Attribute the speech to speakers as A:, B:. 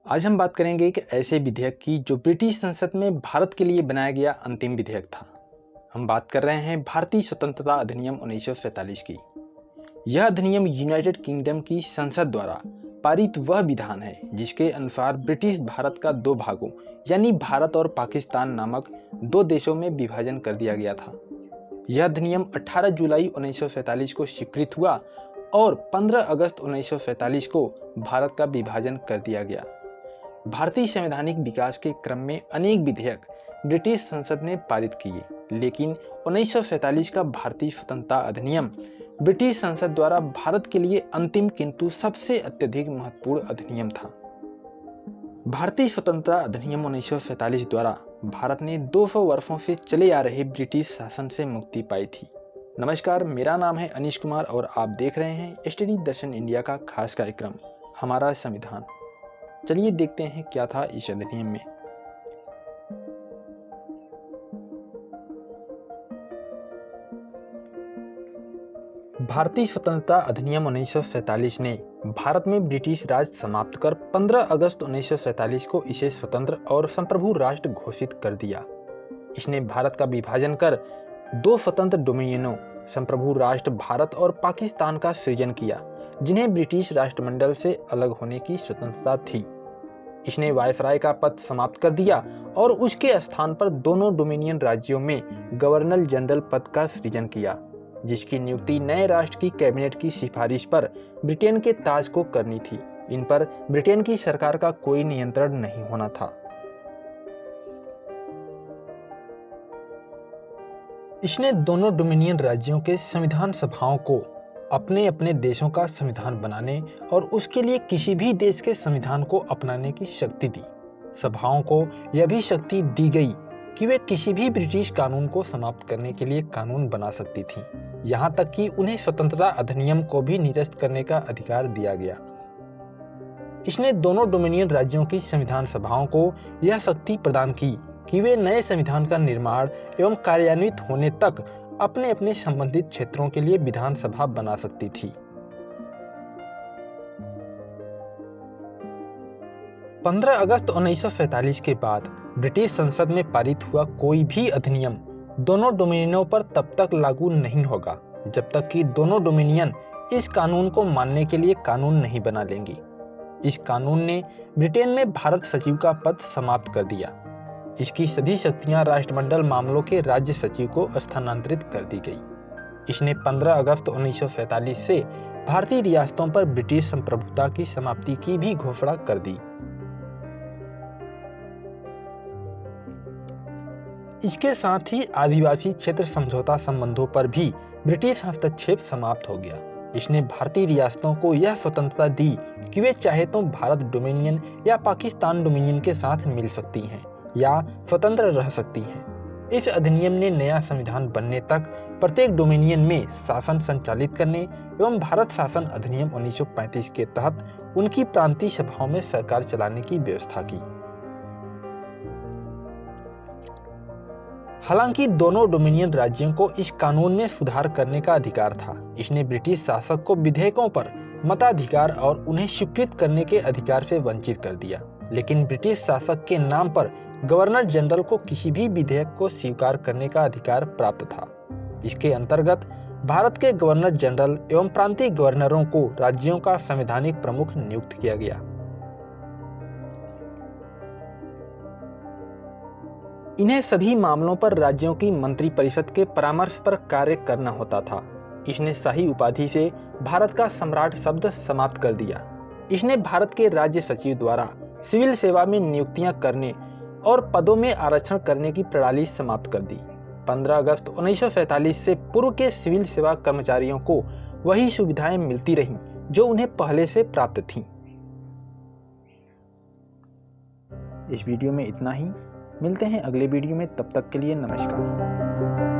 A: आज हम बात करेंगे एक ऐसे विधेयक की जो ब्रिटिश संसद में भारत के लिए बनाया गया अंतिम विधेयक था। हम बात कर रहे हैं भारतीय स्वतंत्रता अधिनियम 1947 की। यह अधिनियम यूनाइटेड किंगडम की संसद द्वारा पारित वह विधान है जिसके अनुसार ब्रिटिश भारत का दो भागों यानी भारत और पाकिस्तान नामक दो देशों में विभाजन कर दिया गया था। यह अधिनियम 18 जुलाई 1947 को स्वीकृत हुआ और 15 अगस्त 1947 को भारत का विभाजन कर दिया गया। भारतीय संवैधानिक विकास के क्रम में अनेक विधेयक ब्रिटिश संसद ने पारित किए, लेकिन 1947 का भारतीय स्वतंत्रता अधिनियम ब्रिटिश संसद द्वारा भारत के लिए अंतिम किंतु सबसे अत्यधिक महत्वपूर्ण अधिनियम था। भारतीय स्वतंत्रता अधिनियम 1947 द्वारा भारत ने 200 वर्षों से चले आ रहे ब्रिटिश शासन से मुक्ति पाई थी। नमस्कार, मेरा नाम है अनीश कुमार और आप देख रहे हैं स्टडी दर्शन इंडिया का खास कार्यक्रम हमारा संविधान। चलिए देखते हैं क्या था इस अधिनियम में। भारतीय स्वतंत्रता अधिनियम 1947 ने भारत में ब्रिटिश राज समाप्त कर 15 अगस्त 1947 को इसे स्वतंत्र और संप्रभु राष्ट्र घोषित कर दिया। इसने भारत का विभाजन कर दो स्वतंत्र डोमिनियनों संप्रभु राष्ट्र भारत और पाकिस्तान का सृजन किया, जिन्हें ब्रिटिश राष्ट्रमंडल से अलग होने की स्वतंत्रता थी। इसने वायसराय का पद समाप्त कर दिया और उसके स्थान पर दोनों डोमिनियन राज्यों में गवर्नर जनरल पद का सृजन किया, जिसकी नियुक्ति नए राष्ट्र की कैबिनेट की सिफारिश पर ब्रिटेन के ताज को करनी थी। इन पर ब्रिटेन की सरकार का कोई नियंत्रण नहीं होना था। इसने दोनों डोमिनियन राज्यों के संविधान सभाओं को अपने अपने देशों का संविधान बनाने और उसके लिए किसी भी देश के संविधान को अपनाने की शक्ति दी। सभाओं को यह भी शक्ति दी गई कि वे किसी भी ब्रिटिश कानून को समाप्त करने के लिए कानून बना सकती थीं। यहाँ तक कि उन्हें स्वतंत्रता अधिनियम को भी निरस्त करने का अधिकार दिया गया। इसने दोनों डोमिनियन राज्यों की संविधान सभाओं को यह शक्ति प्रदान की कि वे नए संविधान का निर्माण एवं कार्यान्वित होने तक अपने अपने संबंधित क्षेत्रों के लिए विधानसभा बना सकती थी। 15 अगस्त 1947 के बाद ब्रिटिश संसद में पारित हुआ कोई भी अधिनियम दोनों डोमिनियनों पर तब तक लागू नहीं होगा जब तक कि दोनों डोमिनियन इस कानून को मानने के लिए कानून नहीं बना लेंगी। इस कानून ने ब्रिटेन में भारत सचिव का पद समाप्त कर दिया। इसकी सभी शक्तियां राष्ट्रमंडल मामलों के राज्य सचिव को स्थानांतरित कर दी गई। इसने 15 अगस्त 1947 से भारतीय रियासतों पर ब्रिटिश संप्रभुता की समाप्ति की भी घोषणा कर दी। इसके साथ ही आदिवासी क्षेत्र समझौता संबंधों पर भी ब्रिटिश हस्तक्षेप समाप्त हो गया। इसने भारतीय रियासतों को यह स्वतंत्रता दी कि वे चाहे तो भारत डोमिनियन या पाकिस्तान डोमिनियन के साथ मिल सकती हैं या स्वतंत्र रह सकती हैं। इस अधिनियम ने नया संविधान बनने तक प्रत्येक डोमिनियन में शासन संचालित करने एवं भारत शासन अधिनियम 1935 के तहत उनकी प्रांतीय सभाओं में सरकार चलाने की व्यवस्था की। हालांकि दोनों डोमिनियन राज्यों को इस कानून में सुधार करने का अधिकार था। इसने ब्रिटिश शासक को विधेयकों पर मताधिकार और उन्हें स्वीकृत करने के अधिकार से वंचित कर दिया, लेकिन ब्रिटिश शासक के नाम पर गवर्नर जनरल को किसी भी विधेयक को स्वीकार करने का अधिकार प्राप्त था। इसके अंतर्गत भारत के गवर्नर जनरल एवं प्रांतीय गवर्नरों को राज्यों का संवैधानिक प्रमुख नियुक्त किया गया। इन्हें सभी मामलों पर राज्यों की मंत्रिपरिषद के परामर्श पर कार्य करना होता था। इसने शाही उपाधि से भारत का सम्राट शब्द समाप्त कर दिया। इसने भारत के राज्य सचिव द्वारा सिविल सेवा में नियुक्तियां करने और पदों में आरक्षण करने की प्रणाली समाप्त कर दी। 15 अगस्त 1947 से पूर्व के सिविल सेवा कर्मचारियों को वही सुविधाएं मिलती रहीं जो उन्हें पहले से प्राप्त थीं। इस वीडियो में इतना ही। मिलते हैं अगले वीडियो में, तब तक के लिए नमस्कार।